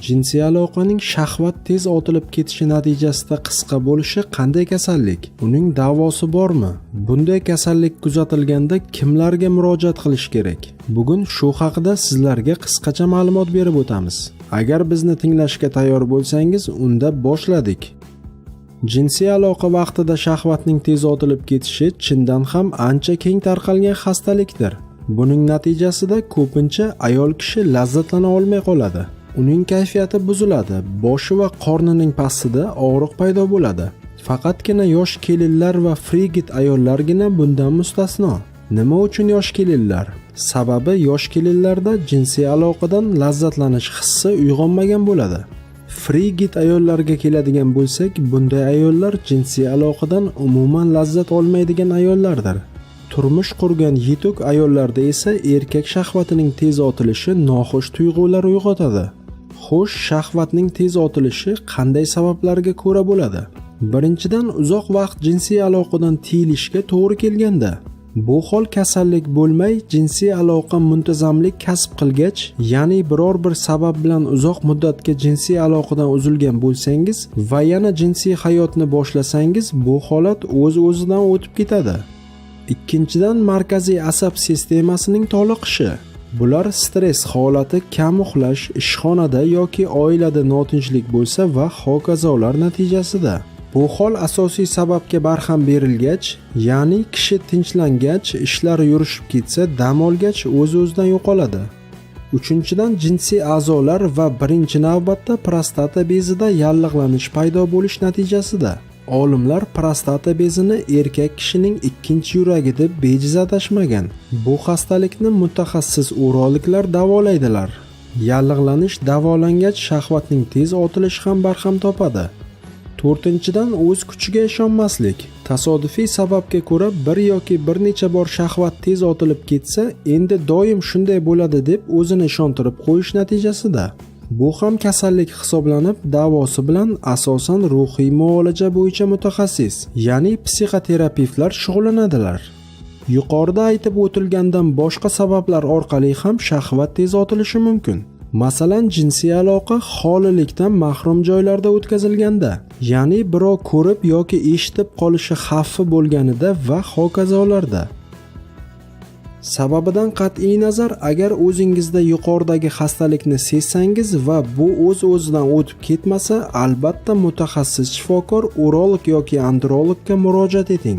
Jinsiy aloqaning shahvat tez otilib ketishi natijasida qisqa bo'lishi qanday kasallik? Uning davosi bormi? Bunday kasallik kuzatilganda kimlarga murojaat qilish kerak? Bugun shu haqida sizlarga qisqacha ma'lumot berib o'tamiz. Agar bizni tinglashga tayyor bo'lsangiz, unda boshladik. Jinsiy aloqa vaqtida shahvatning tez otilib ketishi chindan ham ancha keng tarqalgan xastalikdir. Buning natijasida ko'pincha ayol kishi lazzatlana olmay qoladi. Uning kayfiyati buziladi, boshi va qornining pastida og'riq paydo bo'ladi. Faqatgina yosh kelinlar va frigid ayollargina bundan mustasno. Nima uchun yosh kelinlar? Sababi yosh kelinlarda jinsiy aloqadan lazzatlanish hissi uyg'onmagan bo'ladi. Frigid ayollarga keladigan bo'lsak, bunday ayollar jinsiy aloqadan umuman lazzat olmaydigan ayollardir. Turmush qurgan yetuk ayollarda esa erkak shahvatining tez otilishi noxush tuyg'ular uyg'otadi. Xo'sh, shahvatning tez otilishi qanday sabablarga ko'ra bo'ladi? Birinchidan, uzoq vaqt jinsiy aloqadan tiyilishga to'g'ri kelganda. Bu hol kasallik bo'lmay, jinsiy aloqa muntazamlik kasb qilgach, ya'ni biror bir sabab bilan uzoq muddatga jinsiy aloqadan uzilgan bo'lsangiz va yana jinsiy hayotni boshlasangiz, bu holat o'z-o'zidan o'tib ketadi. Ikkinchidan, markaziy asab sistemasining toliqishi. Bular stress holati, kam uxlash, ishxonada yoki oilada notinchlik bo'lsa va hokazolar natijasida. Bu hol asosiy sababga barham berilgach, ya'ni kishi tinchlangach, ishlar yurishib ketsa, dam olgach o'z-o'zidan yo'qoladi. Uchinchidan, jinsiy a'zolar va birinchi navbatda prostata bezida yallig'lanish paydo bo'lish natijasida. Olimlar prostata bezini erkak kishining ikkinchi yuragi deb bejiz atashmagan. Bu xastalikni mutaxassis urologlar davolaydilar. Yallig'lanish davolangach shahvatning tez otilishi ham barham topadi. To'rtinchidan, o'z kuchiga ishonmaslik. Tasodifiy sababga ko'ra bir yoki bir necha bor shahvat tez otilib ketsa, endi doim shunday bo'ladi deb o'zini ishontirib qo'yish natijasida. Bu ham kasallik hisoblanib, davosi bilan asosan ruhiy muolaja bo'yicha mutaxassis, ya'ni psixoterapevtlar shug'ullanadilar. Yuqorida aytib o'tilgandan boshqa sabablar orqali ham shahvat tez otilishi mumkin. Masalan, jinsiy aloqa xolilikdan mahrum joylarda o'tkazilganda, ya'ni birov ko'rib yoki eshitib qolishi xavfi bo'lganida va hokazolarda. Sababidan qat'iy nazar, agar o'zingizda yuqoridagi xastalikni sezsangiz va bu o'z-o'zidan o'tib ketmasa, albatta mutaxassis shifokor, urolog yoki andrologga murojaat eting.